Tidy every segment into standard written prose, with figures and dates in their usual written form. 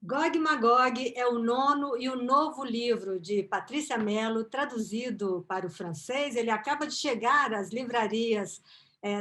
Gog e Magog é o nono e o novo livro de Patrícia Mello, traduzido para o francês. Ele acaba de chegar às livrarias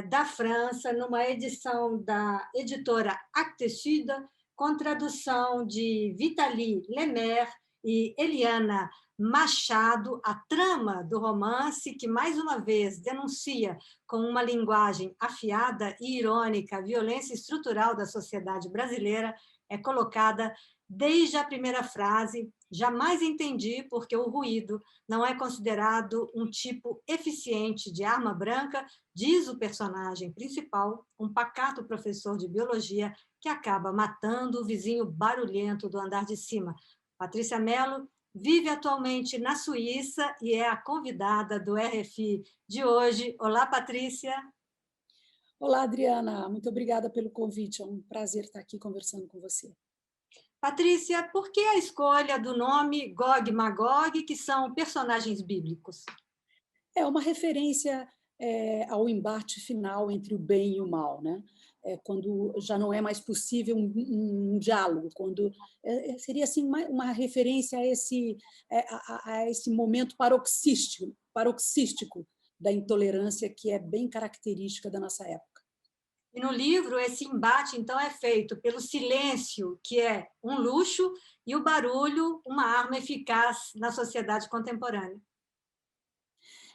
da França, numa edição da editora Actes Sud, com tradução de Vitaly Lemaire e Eliana Machado. A trama do romance, que mais uma vez denuncia com uma linguagem afiada e irônica a violência estrutural da sociedade brasileira, é colocada desde a primeira frase. Jamais entendi porque o ruído não é considerado um tipo eficiente de arma branca, diz o personagem principal, um pacato professor de biologia que acaba matando o vizinho barulhento do andar de cima. Patrícia Mello vive atualmente na Suíça e é a convidada do RFI de hoje. Olá, Patrícia. Olá, Adriana. Muito obrigada pelo convite. É um prazer estar aqui conversando com você. Patrícia, por que a escolha do nome Gog e Magog, que são personagens bíblicos? É uma referência ao embate final entre o bem e o mal, né? Quando já não é mais possível um diálogo, quando seria assim uma referência a esse momento paroxístico da intolerância que é bem característica da nossa época. E no livro, esse embate, então, é feito pelo silêncio, que é um luxo, e o barulho, uma arma eficaz na sociedade contemporânea.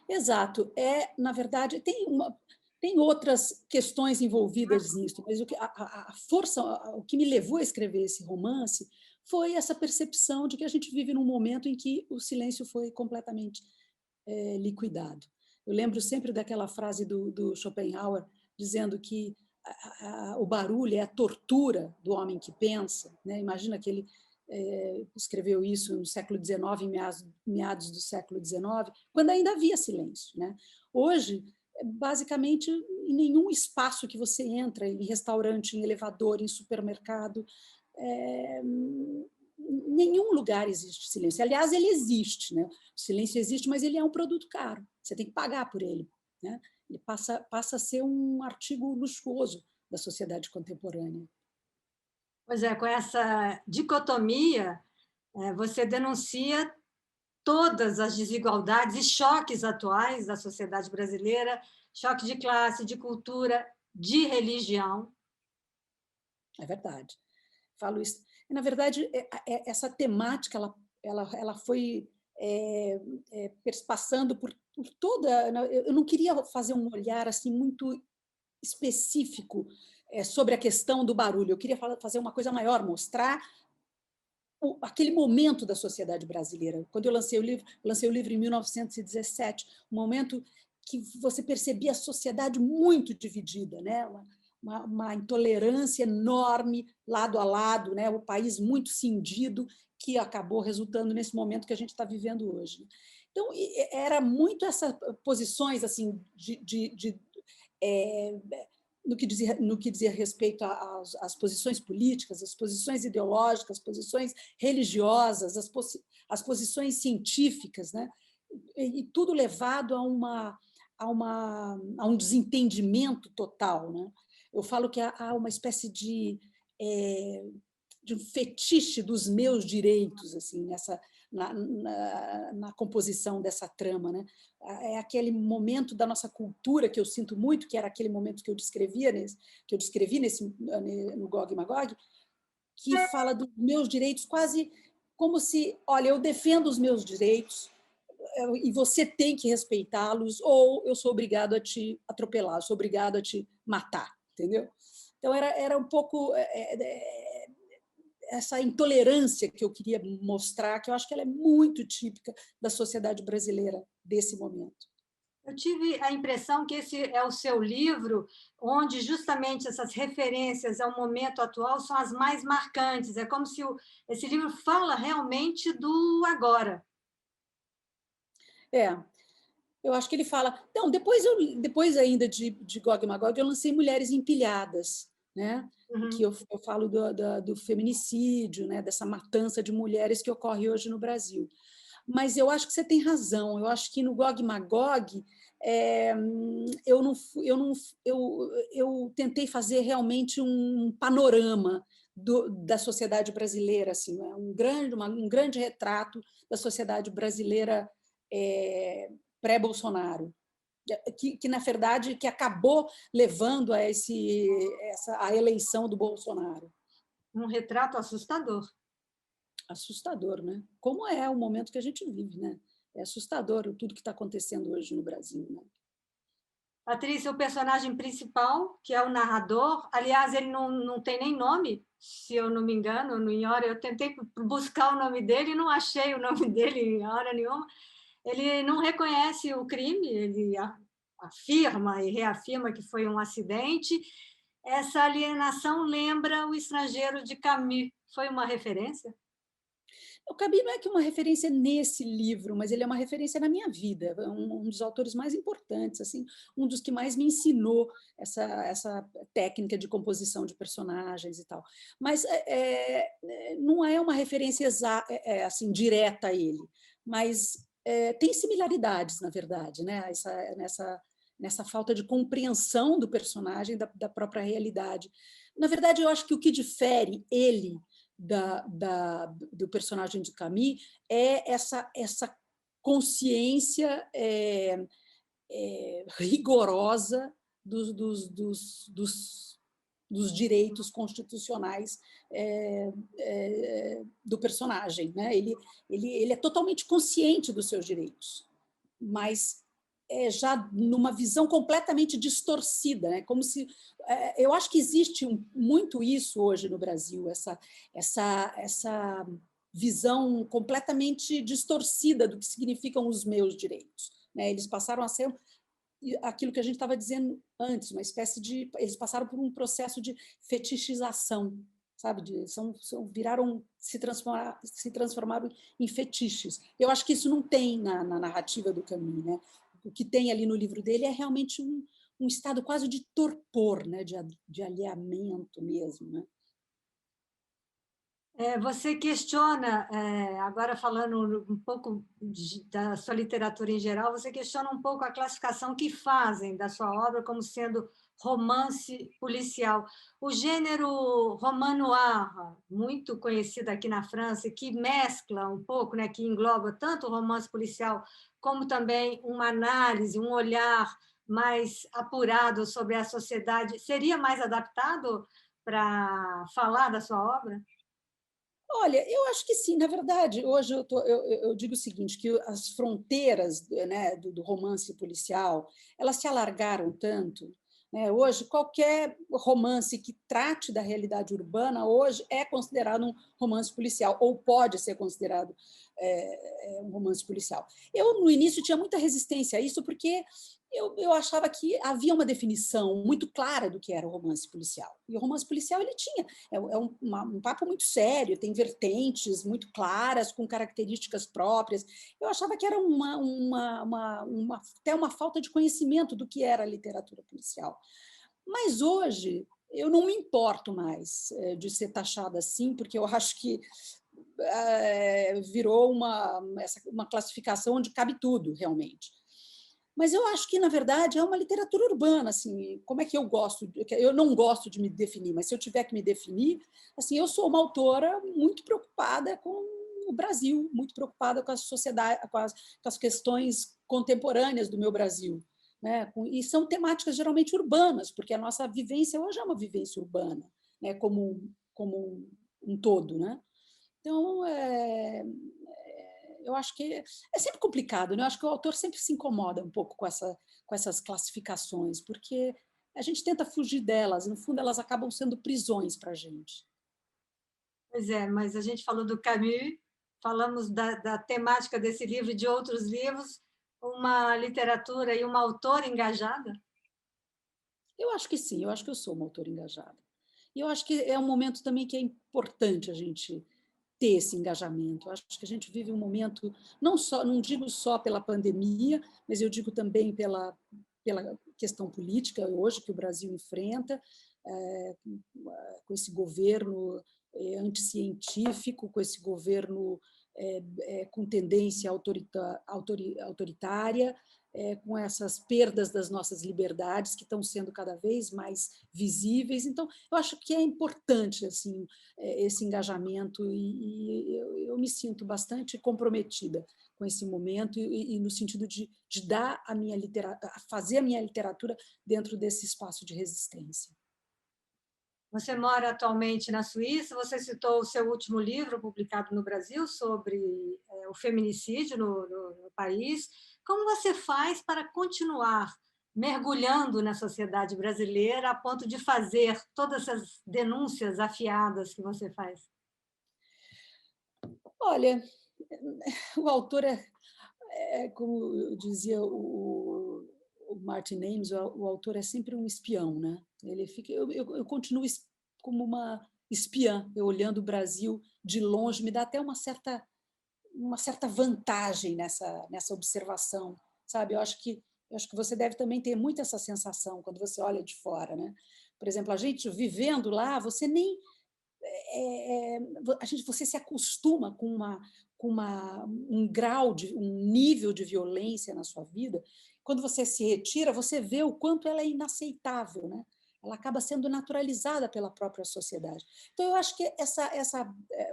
Exato. Na verdade, tem outras questões envolvidas nisso, mas a força, o que me levou a escrever esse romance foi essa percepção de que a gente vive num momento em que o silêncio foi completamente liquidado. Eu lembro sempre daquela frase do Schopenhauer dizendo que o barulho é a tortura do homem que pensa, né? Imagina que ele escreveu isso no século XIX, meados do século XIX, quando ainda havia silêncio, né? Hoje, basicamente, em nenhum espaço que você entra, em restaurante, em elevador, em supermercado, em nenhum lugar existe silêncio. Aliás, ele existe, né? O silêncio existe, mas ele é um produto caro. Você tem que pagar por ele, né? Ele passa a ser um artigo luxuoso da sociedade contemporânea. Pois é, com essa dicotomia, você denuncia todas as desigualdades e choques atuais da sociedade brasileira, choque de classe, de cultura, de religião. É verdade. Falo isso. Na verdade, essa temática ela foi perspassando por toda. Eu não queria fazer um olhar assim muito específico sobre a questão do barulho. Eu queria fazer uma coisa maior, mostrar aquele momento da sociedade brasileira. Quando eu lancei o livro em 1917, um momento que você percebia a sociedade muito dividida, né? Uma intolerância enorme, lado a lado, né? O país muito cindido, que acabou resultando nesse momento que a gente está vivendo hoje. Então, era muito essas posições assim é, no que dizia respeito às posições políticas, às posições ideológicas, às posições religiosas, às posições científicas, né? E tudo levado a um desentendimento total, né? Eu falo que há uma espécie de um fetiche dos meus direitos assim na composição dessa trama, né? É aquele momento da nossa cultura que eu sinto muito, que era aquele momento que eu descrevi no Gog e Magog, que fala dos meus direitos quase como se, olha, eu defendo os meus direitos e você tem que respeitá-los, ou eu sou obrigado a te atropelar, eu sou obrigado a te matar, entendeu? Então era um pouco essa intolerância que eu queria mostrar, que eu acho que ela é muito típica da sociedade brasileira desse momento. Eu tive a impressão que esse é o seu livro onde justamente essas referências ao momento atual são as mais marcantes. É como se esse livro fala realmente do agora. Eu acho que ele fala. Não, depois ainda de Gog e Magog, eu lancei Mulheres Empilhadas, né? Que Uhum. eu falo do feminicídio, né? Dessa matança de mulheres que ocorre hoje no Brasil. Mas eu acho que você tem razão. Eu acho que no Gog e Magog eu tentei fazer realmente um panorama da sociedade brasileira, assim, é um grande retrato da sociedade brasileira pré-Bolsonaro, que, na verdade, que acabou levando a a eleição do Bolsonaro. Um retrato assustador. Assustador, né? Como é o momento que a gente vive, né? É assustador tudo que está acontecendo hoje no Brasil, né? Patrícia, o personagem principal, que é o narrador, aliás, ele não tem nem nome, se eu não me engano, em hora eu tentei buscar o nome dele e não achei o nome dele em hora nenhuma. Ele não reconhece o crime, ele afirma e reafirma que foi um acidente. Essa alienação lembra O Estrangeiro de Camus. Foi uma referência? O Camus não é que uma referência nesse livro, mas ele é uma referência na minha vida, um dos autores mais importantes, assim, um dos que mais me ensinou essa técnica de composição de personagens e tal. Mas não é uma referência assim, direta a ele, mas tem similaridades, na verdade, né? Nessa falta de compreensão do personagem, da própria realidade. Na verdade, eu acho que o que difere ele do personagem de Camus é essa consciência rigorosa dos direitos constitucionais do personagem, né? Ele é totalmente consciente dos seus direitos, mas já numa visão completamente distorcida, né? Como se eu acho que existe muito isso hoje no Brasil, essa visão completamente distorcida do que significam os meus direitos, né? Eles passaram a ser aquilo que a gente estava dizendo antes, uma espécie de, eles passaram por um processo de fetichização, sabe? Se transformaram em fetiches. Eu acho que isso não tem na narrativa do Camus, né? O que tem ali no livro dele é realmente um estado quase de torpor, né? De alheamento mesmo, né? Você questiona, agora falando um pouco da sua literatura em geral, você questiona um pouco a classificação que fazem da sua obra como sendo romance policial. O gênero roman noir, muito conhecido aqui na França, que mescla um pouco, né, que engloba tanto o romance policial como também uma análise, um olhar mais apurado sobre a sociedade, seria mais adaptado para falar da sua obra? Olha, eu acho que sim. Na verdade, hoje eu digo o seguinte, que as fronteiras, né, do romance policial, elas se alargaram tanto, né? Hoje, qualquer romance que trate da realidade urbana hoje é considerado um romance policial, ou pode ser considerado um romance policial. Eu, no início, tinha muita resistência a isso, porque eu achava que havia uma definição muito clara do que era o romance policial. E o romance policial ele tinha um papo muito sério, tem vertentes muito claras, com características próprias. Eu achava que era até uma falta de conhecimento do que era a literatura policial. Mas hoje eu não me importo mais de ser taxada assim, porque eu acho que virou uma classificação onde cabe tudo, realmente. Mas eu acho que, na verdade, é uma literatura urbana. Assim, como é que eu gosto? Eu não gosto de me definir, mas se eu tiver que me definir, assim, eu sou uma autora muito preocupada com o Brasil, muito preocupada com a sociedade, com as questões contemporâneas do meu Brasil, né? E são temáticas geralmente urbanas, porque a nossa vivência hoje é uma vivência urbana, né? Como um todo, né? Então, eu acho que é sempre complicado, né? Eu acho que o autor sempre se incomoda um pouco com essas classificações, porque a gente tenta fugir delas, no fundo elas acabam sendo prisões para a gente. Pois é, mas a gente falou do Camus, falamos da temática desse livro e de outros livros, uma literatura e uma autora engajada? Eu acho que sim, eu acho que eu sou uma autora engajada. E eu acho que é um momento também que é importante a gente ter esse engajamento. Eu acho que a gente vive um momento, não digo só pela pandemia, mas eu digo também pela questão política hoje que o Brasil enfrenta, com esse governo anticientífico, com esse governo com tendência autoritária, com essas perdas das nossas liberdades que estão sendo cada vez mais visíveis. Então, eu acho que é importante assim esse engajamento e eu me sinto bastante comprometida com esse momento e no sentido de dar a minha fazer a minha literatura dentro desse espaço de resistência. Você mora atualmente na Suíça, você citou o seu último livro publicado no Brasil sobre o feminicídio no país. Como você faz para continuar mergulhando na sociedade brasileira a ponto de fazer todas essas denúncias afiadas que você faz? Olha, o autor como dizia o Martin Amis, o autor é sempre um espião, né? Ele fica, eu continuo como uma espiã, eu olhando o Brasil de longe, me dá até uma certa vantagem nessa observação, sabe? Eu acho que você deve também ter muito essa sensação quando você olha de fora, né? Por exemplo, a gente vivendo lá, você nem você se acostuma um grau um nível de violência na sua vida. Quando você se retira, você vê o quanto ela é inaceitável, né? Ela acaba sendo naturalizada pela própria sociedade. Então, eu acho que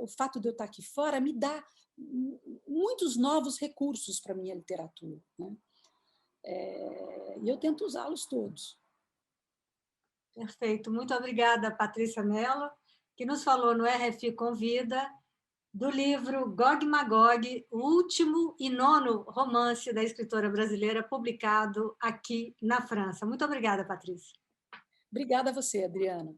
o fato de eu estar aqui fora me dá muitos novos recursos para a minha literatura, né? E eu tento usá-los todos. Perfeito. Muito obrigada, Patrícia Mello, que nos falou no RFI Convida do livro Gog Magog, o último e nono romance da escritora brasileira publicado aqui na França. Muito obrigada, Patrícia. Obrigada a você, Adriana.